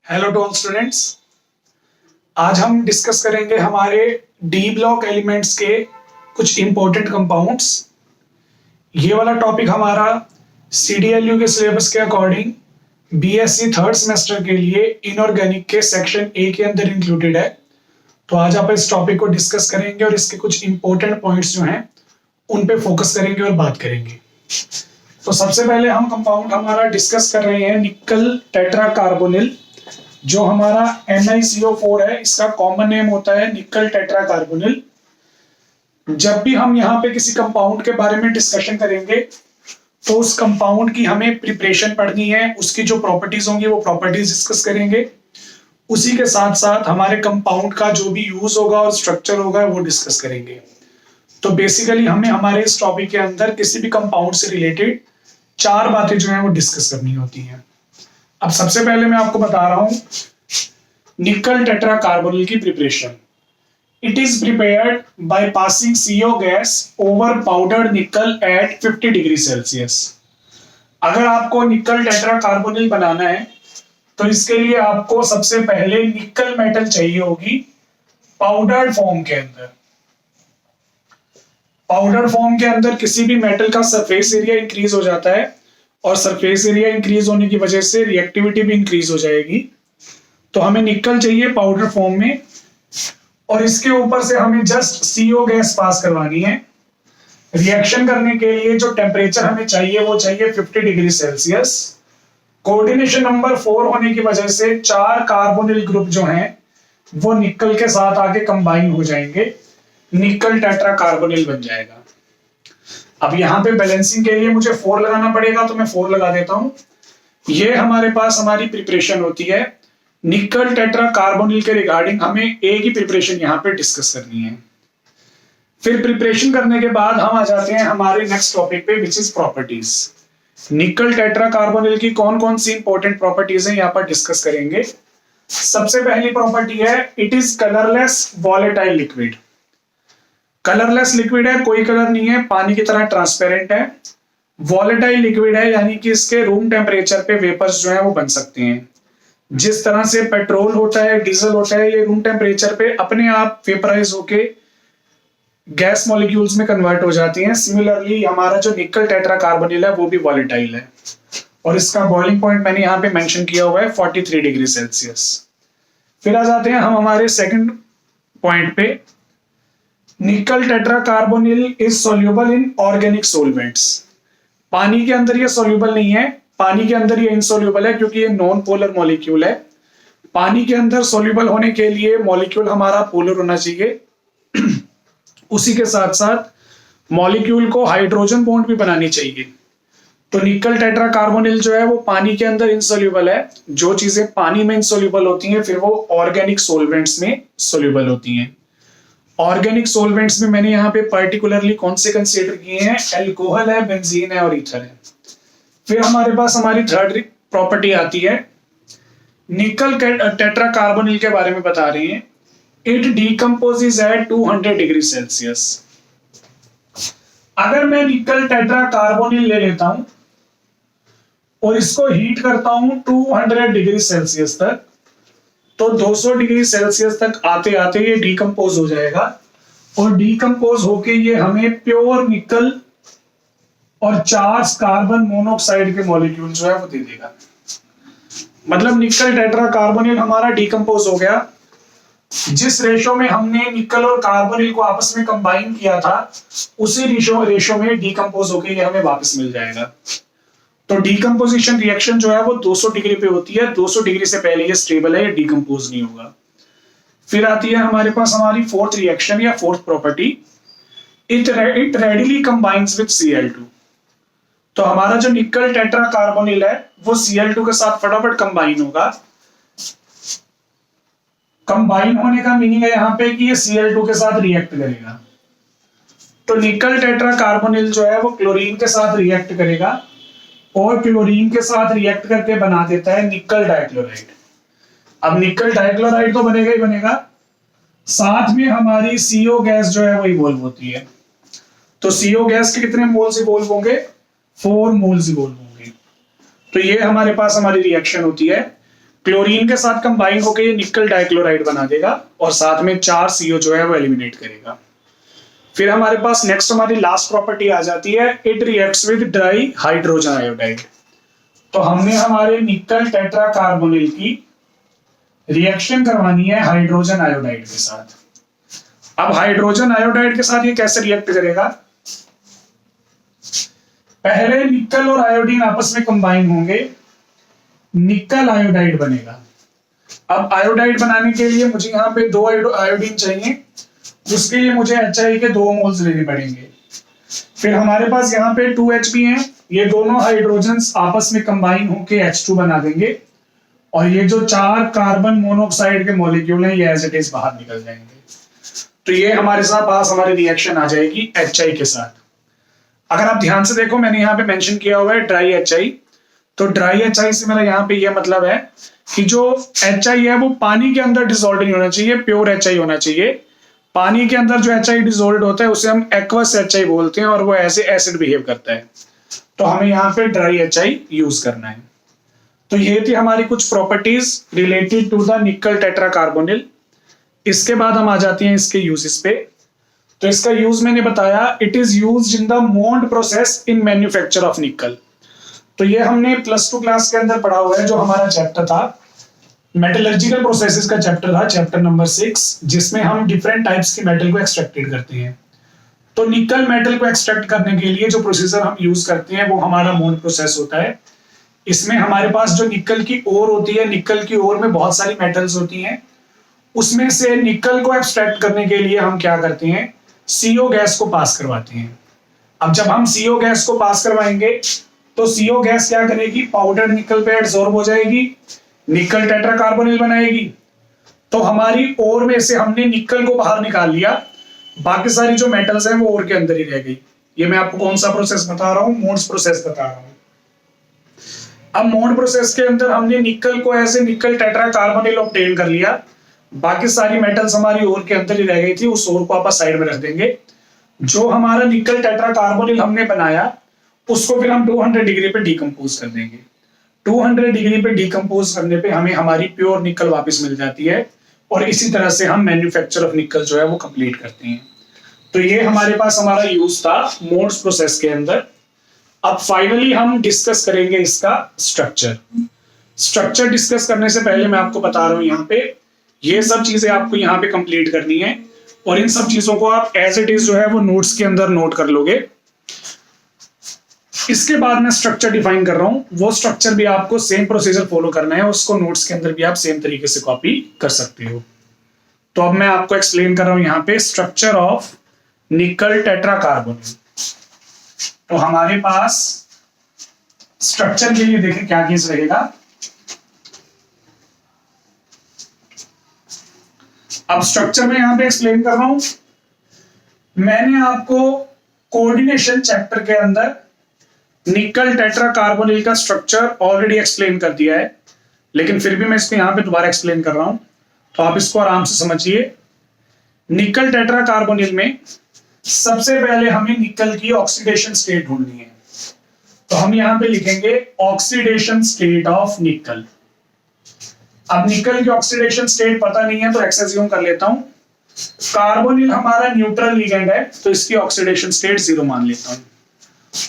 Hello to all students. आज हम discuss करेंगे हमारे डी ब्लॉक एलिमेंट्स के कुछ इंपॉर्टेंट कंपाउंड्स। ये वाला टॉपिक हमारा CDLU के सिलेबस के अकॉर्डिंग BSc थर्ड सेमेस्टर के लिए इनऑर्गेनिक के सेक्शन ए के अंदर इंक्लूडेड है। तो आज आप इस टॉपिक को डिस्कस करेंगे और इसके कुछ इंपॉर्टेंट पॉइंट्स जो हैं उन पे फोकस करेंगे और बात करेंगे। तो सबसे पहले हम कंपाउंड हमारा डिस्कस कर रहे हैं निकल टेट्रा कार्बोनिल, जो हमारा NiCO4 है। इसका कॉमन नेम होता है निकल टेट्रा कार्बोनिल। जब भी हम यहाँ पे किसी कंपाउंड के बारे में डिस्कशन करेंगे तो उस कंपाउंड की हमें प्रिपरेशन पढ़नी है, उसकी जो प्रॉपर्टीज होंगी वो प्रॉपर्टीज डिस्कस करेंगे। उसी के साथ साथ हमारे कंपाउंड का जो भी यूज होगा और स्ट्रक्चर होगा वो डिस्कस करेंगे। तो बेसिकली हमें हमारे इस टॉपिक के अंदर किसी भी कंपाउंड से रिलेटेड 4 बातें जो है वो डिस्कस करनी होती हैं। अब सबसे पहले मैं आपको बता रहा हूं निकल टेट्रा कार्बोनिल की preparation. It is prepared by passing CO gas over powdered निकल एट 50 डिग्री सेल्सियस। अगर आपको निकल टेट्रा कार्बोनिल बनाना है तो इसके लिए आपको सबसे पहले निकल मेटल चाहिए होगी पाउडर्ड फॉर्म के अंदर। पाउडर फॉर्म के अंदर किसी भी मेटल का सरफेस एरिया इंक्रीज हो जाता है और सरफेस एरिया इंक्रीज होने की वजह से रिएक्टिविटी भी इंक्रीज हो जाएगी। तो हमें निकल चाहिए पाउडर फॉर्म में और इसके ऊपर से हमें जस्ट CO गैस पास करवानी है। रिएक्शन करने के लिए जो टेम्परेचर हमें चाहिए वो चाहिए 50 डिग्री सेल्सियस। कोऑर्डिनेशन नंबर 4 होने की वजह से 4 कार्बोनिल ग्रुप जो हैं वो निकल के साथ आके कंबाइन हो जाएंगे, निकल टेट्रा कार्बोनिल बन जाएगा। अब यहाँ पे बैलेंसिंग के लिए मुझे 4 लगाना पड़ेगा तो मैं 4 लगा देता हूं। ये हमारे पास हमारी प्रिपरेशन होती है निकल टेट्रा कार्बोनिल के रिगार्डिंग। हमें ए की प्रिपरेशन यहाँ पे डिस्कस करनी है। फिर प्रिपरेशन करने के बाद हम आ जाते हैं हमारे नेक्स्ट टॉपिक पे, विच इज प्रॉपर्टीज। निकल टेट्रा कार्बोनिल की कौन कौन सी इंपॉर्टेंट प्रॉपर्टीज है यहाँ पर डिस्कस करेंगे। सबसे पहली प्रॉपर्टी है it is colourless volatile liquid. Colourless liquid है, कोई कलर नहीं है, पानी की तरह ट्रांसपेरेंट है। वॉलेटाइल लिक्विड है यानी कि इसके रूम टेम्परेचर पे वेपर्स जो है वो बन सकते हैं। जिस तरह से पेट्रोल होता है, डीजल होता है, ये रूम टेम्परेचर पे अपने आप वेपराइज होके गैस मॉलिक्यूल्स में कन्वर्ट हो जाती हैं। सिमिलरली हमारा जो निकल टेट्रा कार्बोनिल है वो भी वॉलेटाइल है और इसका बॉइलिंग पॉइंट मैंने यहाँ पे मेंशन किया हुआ है 43 डिग्री सेल्सियस। फिर आ जाते हैं हम हमारे सेकंड पॉइंट पे। निकल tetra carbonyl is soluble in organic solvents. पानी के अंदर ये सोल्यूबल नहीं है, पानी के अंदर ये इनसोल्यूबल है क्योंकि ये नॉन पोलर मॉलिक्यूल है। पानी के अंदर सोल्यूबल होने के लिए मॉलिक्यूल हमारा पोलर होना चाहिए। उसी के साथ साथ मॉलिक्यूल को हाइड्रोजन बॉन्ड भी बनानी चाहिए। तो निकल टेट्रा कार्बोनिल जो है वो पानी के अंदर इनसोल्यूबल है। जो चीजें पानी में इनसोल्यूबल होती हैं फिर वो ऑर्गेनिक सोलवेंट्स में सोल्यूबल होती हैं। ऑर्गेनिक सोलवेंट्स में मैंने यहाँ पे पर्टिकुलरली कौन से कंसीडर किए हैं, एल्कोहल है, बेंजीन है और ईथर है। फिर हमारे पास हमारी थर्ड प्रॉपर्टी आती है निकल टेट्रा कार्बोनिल के बारे में बता रहे हैं इट डीकंपोजेस एट 200 डिग्री सेल्सियस। अगर मैं निकल टेट्रा कार्बोनिल ले लेता हूं और इसको हीट करता हूं 200 डिग्री सेल्सियस तक, तो 200 डिग्री सेल्सियस तक आते आते ये डीकंपोज हो जाएगा और डीकंपोज होके ये हमें प्योर निकल और 4 कार्बन मोनोऑक्साइड के मॉलिक्यूल जो है वो दे देगा। मतलब निकल टेट्रा कार्बोनिल हमारा डीकंपोज हो गया। जिस रेशो में हमने निकल और कार्बोनिल को आपस में कंबाइन किया था उसी रेशो में डीकंपोज होके ये हमें वापस मिल जाएगा। तो डीकंपोजिशन रिएक्शन जो है वो 200 डिग्री पे होती है। 200 डिग्री से पहले ये स्टेबल है, ये डीकंपोज नहीं होगा। फिर आती है हमारे पास हमारी फोर्थ रिएक्शन या fourth property, it readily combines with Cl2। तो हमारा जो निकल टेट्रा कार्बोनिल है वो Cl2 के साथ फटाफट कंबाइन होगा। कंबाइन होने का मीनिंग है यहाँ पे कि ये Cl2 के साथ रिएक्ट करेगा। तो निकल टेट्रा कार्बोनिल जो है वो क्लोरीन के साथ रिएक्ट करेगा और क्लोरीन के साथ रिएक्ट करके बना देता है निकल डाइक्लोराइड। अब निकल डाइक्लोराइड तो बनेगा ही बनेगा, साथ में हमारी CO गैस जो है वो इवॉल्व होती है। तो CO गैस के कितने मोल्स इवॉल्व होंगे, 4 मोल्स इवॉल्व होंगे। तो ये हमारे पास हमारी रिएक्शन होती है क्लोरीन के साथ कंबाइन होकर ये निकल डाइक्लोराइड बना देगा और साथ में 4 CO जो है वो एलिमिनेट करेगा। फिर हमारे पास नेक्स्ट हमारी लास्ट प्रॉपर्टी आ जाती है, it reacts with dry hydrogen iodide. तो हमने हमारे निकल टेट्रा कार्बोनिल की रिएक्शन करवानी है हाइड्रोजन आयोडाइड के साथ। अब हाइड्रोजन आयोडाइड के साथ ये कैसे रिएक्ट करेगा? पहले निकल और आयोडीन आपस में कंबाइन होंगे, निकल आयोडाइड बनेगा। अब आयोडाइड बनाने के लिए मुझे यहाँ पे 2 आयोडीन चाहिए, जिसके लिए मुझे HI के 2 मोल्स लेने पड़ेंगे। फिर हमारे पास यहाँ पे 2H भी हैं, ये दोनों हाइड्रोजन्स आपस में कंबाइन होके H2 बना देंगे और ये जो 4 कार्बन मोनोऑक्साइड के मॉलिक्यूल हैं ये एज इट इज बाहर निकल जाएंगे। तो ये हमारे साथ पास हमारी रिएक्शन आ जाएगी HI के साथ। अगर आप ध्यान से देखो, मैंने यहाँ पे मेंशन किया हुआ है ड्राई HI। तो ड्राई HI से मेरा यहाँ पे ये मतलब है कि जो HI है वो पानी के अंदर डिसॉल्व नहीं होना चाहिए, प्योर HI होना चाहिए। पानी के अंदर जो HI डिसॉल्व होता है उसे हम एक्वस HI बोलते हैं और वो ऐसे एसिड बिहेव करता है। तो हमें यहाँ पे ड्राई HI यूज करना है। तो ये थी हमारी कुछ प्रॉपर्टीज रिलेटेड टू द निकल टेट्रा कार्बोनिल। इसके बाद हम आ जाते हैं इसके यूजेस पे। तो इसका यूज मैंने बताया, it is used in the mould process in manufacture of निकल। तो ये हमने +2 क्लास के अंदर पढ़ा हुआ है, जो हमारा चैप्टर था मेटलर्जिकल प्रोसेसेस का चैप्टर था, चैप्टर नंबर 6, जिसमें हम डिफरेंट टाइप्स के मेटल को एक्सट्रैक्टेड करते हैं। तो निकल मेटल को एक्सट्रैक्ट करने के लिए जो प्रोसीजर हम यूज करते हैं वो हमारा मोल्ड प्रोसेस होता है। इसमें हमारे पास जो निकल की ओर होती है, निकल की ओर में बहुत सारी मेटल्स होती हैं, उसमें से निकल को एक्सट्रैक्ट करने के लिए हम क्या करते हैं, CO गैस को पास करवाते हैं। अब जब हम CO गैस को पास करवाएंगे तो CO गैस क्या करेगी, पाउडर निकल पे एब्सॉर्ब हो जाएगी, निकल टेट्रा कार्बोनिल बनाएगी। तो हमारी ओर में से हमने निकल को बाहर निकाल लिया, बाकी सारी जो मेटल्स हैं वो ओर के अंदर ही रह गई। ये मैं आपको कौन सा प्रोसेस बता रहा हूँ, मोड्स प्रोसेस बता रहा हूँ। अब मोड प्रोसेस के अंदर हमने निकल को ऐसे निकल टेट्रा कार्बोनिल ऑब्टेन कर लिया, बाकी सारी मेटल्स हमारी ओर के अंदर ही रह गई थी, उस ओर को आप साइड में रख देंगे। जो हमारा निकल टेट्रा कार्बोनिल हमने बनाया उसको फिर हम 200 डिग्री पे डिकम्पोज कर देंगे। 200 डिग्री पे डिकम्पोज करने पे हमें हमारी प्योर निकल वापस मिल जाती है और इसी तरह से हम मैन्युफैक्चर ऑफ निकल जो है वो कंप्लीट करते हैं। तो ये हमारे पास हमारा यूज था मोड्स प्रोसेस के अंदर। अब फाइनली हम डिस्कस करेंगे इसका स्ट्रक्चर। स्ट्रक्चर डिस्कस करने से पहले मैं आपको बता रहा हूं, यहाँ पे ये सब चीजें आपको यहाँ पे कंप्लीट करनी है और इन सब चीजों को आप एज इट इज जो है वो नोट्स के अंदर नोट कर लोगे। इसके बाद मैं स्ट्रक्चर डिफाइन कर रहा हूं, वो स्ट्रक्चर भी आपको सेम प्रोसीजर फॉलो करना है, उसको नोट्स के अंदर भी आप सेम तरीके से कॉपी कर सकते हो। तो अब मैं आपको एक्सप्लेन कर रहा हूं यहाँ पे स्ट्रक्चर ऑफ निकल टेट्रा कार्बोनिल। तो हमारे पास स्ट्रक्चर के लिए देखें क्या केस रहेगा। अब स्ट्रक्चर में यहां पे एक्सप्लेन कर रहा हूं, मैंने आपको कोऑर्डिनेशन चैप्टर के अंदर निकल टेट्रा कार्बोनिल का स्ट्रक्चर ऑलरेडी एक्सप्लेन कर दिया है, लेकिन फिर भी मैं इसको यहां पे दोबारा एक्सप्लेन कर रहा हूं, तो आप इसको आराम से समझिए। निकल टेट्रा कार्बोनिल में सबसे पहले हमें निकल की ऑक्सीडेशन स्टेट ढूंढनी है। तो हम यहां पे लिखेंगे ऑक्सीडेशन स्टेट ऑफ निकल। अब निकल की ऑक्सीडेशन स्टेट पता नहीं है तो एक्सएज्यूम कर लेता हूं, कार्बोनिल हमारा न्यूट्रल लिगेंड है तो इसकी ऑक्सीडेशन स्टेट 0 मान लेता हूं।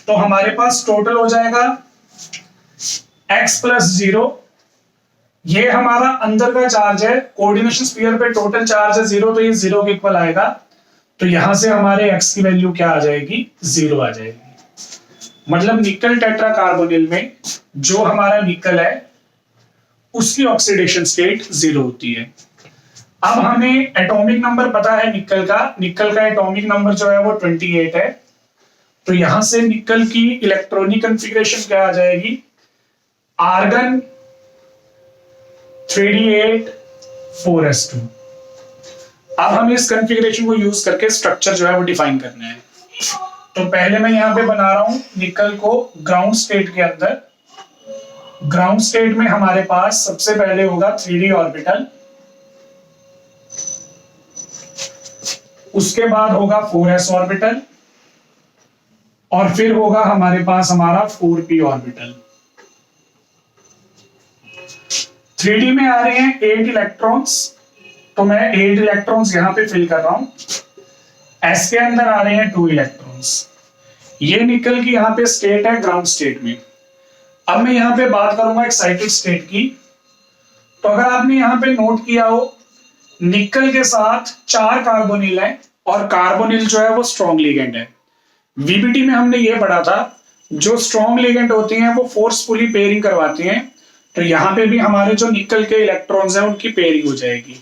तो हमारे पास टोटल हो जाएगा x + 0। ये हमारा अंदर का चार्ज है, कोऑर्डिनेशन स्फीयर पे टोटल चार्ज है 0, तो ये 0 के इक्वल आएगा। तो यहां से हमारे x की वैल्यू क्या आ जाएगी, 0 आ जाएगी। मतलब निकल टेट्रा कार्बोनिल में जो हमारा निकल है उसकी ऑक्सीडेशन स्टेट 0 होती है। अब हमें एटॉमिक नंबर पता है निकल का एटॉमिक नंबर जो है वो 28 है। तो यहां से निकल की इलेक्ट्रॉनिक कॉन्फ़िगरेशन क्या आ जाएगी, आर्गन 3d8 4s2। अब हमें इस कॉन्फ़िगरेशन को यूज करके स्ट्रक्चर जो है वो डिफाइन करना है। तो पहले मैं यहां पे बना रहा हूं निकल को ग्राउंड स्टेट के अंदर। ग्राउंड स्टेट में हमारे पास सबसे पहले होगा 3d ऑर्बिटल, उसके बाद होगा 4s ऑर्बिटल और फिर होगा हमारे पास हमारा 4p ऑर्बिटल। 3D में आ रहे हैं 8 इलेक्ट्रॉन्स, तो मैं 8 इलेक्ट्रॉन्स यहां पे फिल कर रहा हूं। S के अंदर आ रहे हैं 2 इलेक्ट्रॉन्स। ये निकल की यहां पे स्टेट है ग्राउंड स्टेट में। अब मैं यहां पे बात करूंगा एक्साइटेड स्टेट की। तो अगर आपने यहां पे नोट किया हो, निकल के साथ 4 कार्बोनिल है और कार्बोनिल जो है वो स्ट्रॉन्ग लिगेंड है। वीबीटी में हमने ये पढ़ा था, जो स्ट्रॉन्ग लिगेंड होते हैं वो फोर्सफुली पेयरिंग करवाते हैं। तो यहां पे भी हमारे जो निकल के इलेक्ट्रॉन्स हैं उनकी पेयरिंग हो जाएगी।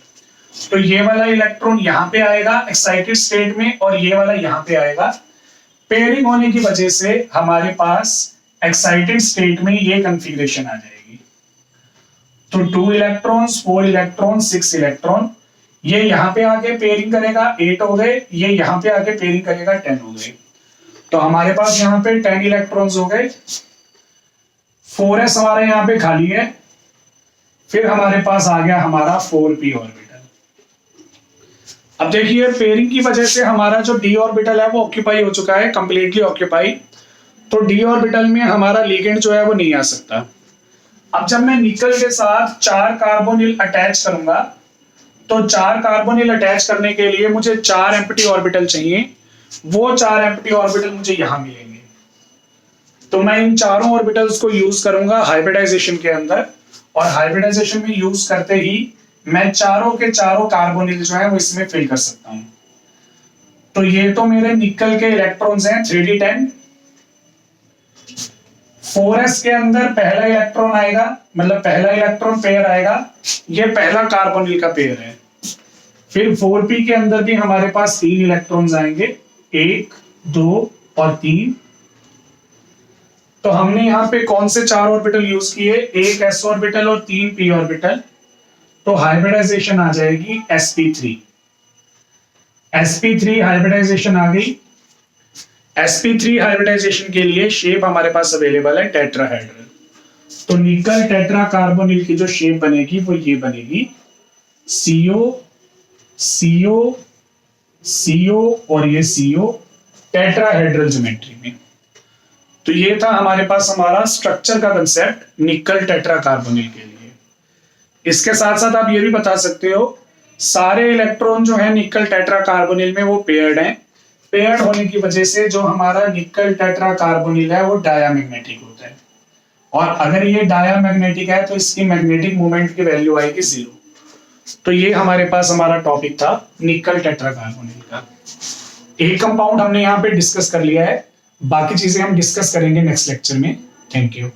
तो ये वाला इलेक्ट्रॉन यहां पे आएगा एक्साइटेड स्टेट में और ये वाला यहां पे आएगा। पेयरिंग होने की वजह से हमारे पास एक्साइटेड स्टेट में ये कॉन्फ़िगरेशन आ जाएगी। तो 2 इलेक्ट्रॉन्स, 4 इलेक्ट्रॉन, 6 इलेक्ट्रॉन, ये यहां पे आके पेयरिंग करेगा 8 हो गए, ये यहां पे आके पेयरिंग करेगा 10 हो गए। तो हमारे पास यहां पे 10 इलेक्ट्रॉन्स हो गए। 4s हमारे यहां पे खाली है। फिर हमारे पास आ गया हमारा 4p ऑर्बिटल। अब देखिए पेयरिंग की वजह से हमारा जो d ऑर्बिटल है वो ऑक्यूपाई हो चुका है, कंप्लीटली ऑक्यूपाई। तो d ऑर्बिटल में हमारा लिगेंड जो है वो नहीं आ सकता। अब जब मैं निकल के साथ 4 कार्बोनिल अटैच करूंगा, तो 4 कार्बोनिल अटैच करने के लिए मुझे 4 एम्प्टी ऑर्बिटल चाहिए। वो 4 एम्प्टी ऑर्बिटल मुझे यहां मिलेंगे। तो मैं इन चारों ऑर्बिटल्स को यूज करूंगा हाइब्रिडाइजेशन के अंदर, और हाइब्रिडाइजेशन में यूज करते ही मैं चारों के चारों कार्बोनिल जो है वो इसमें फिल कर सकता हूं। तो ये तो मेरे निकल के इलेक्ट्रॉन्स हैं 3d10। 4s के अंदर पहला इलेक्ट्रॉन आएगा, मतलब पहला इलेक्ट्रॉन पेयर आएगा, ये पहला कार्बोनिल का पेयर है। फिर 4p के अंदर भी हमारे पास 3 इलेक्ट्रॉन्स आएंगे, 1, 2 और 3। तो हमने यहां पे कौन से 4 ऑर्बिटल यूज किए? 1 s ऑर्बिटल और 3 p ऑर्बिटल। तो हाइब्रिडाइजेशन आ जाएगी sp3। sp3 हाइब्रिडाइजेशन आ गई। sp3 हाइब्रिडाइजेशन के लिए शेप हमारे पास अवेलेबल है टेट्राहेड्रल। तो निकल टेट्रा कार्बोनिल की जो शेप बनेगी वो ये बनेगी, CO CO CO और ये CO, टेट्राहेड्रल ज्योमेट्री में। तो ये था हमारे पास हमारा स्ट्रक्चर का कंसेप्ट निकल टेट्रा कार्बोनिल के लिए। इसके साथ साथ आप ये भी बता सकते हो, सारे इलेक्ट्रॉन जो है निकल टेट्रा कार्बोनिल में वो पेयर्ड हैं। पेयर्ड होने की वजह से जो हमारा निकल टेट्रा कार्बोनिल है वो डायामैग्नेटिक होता है, और अगर ये डायामैग्नेटिक है तो इसकी मैग्नेटिक मोमेंट की वैल्यू आएगी 0। तो ये हमारे पास हमारा टॉपिक था निकल टेट्रा कार्बोनिल का। एक कंपाउंड हमने यहाँ पे डिस्कस कर लिया है, बाकी चीजें हम डिस्कस करेंगे नेक्स्ट लेक्चर में। Thank you.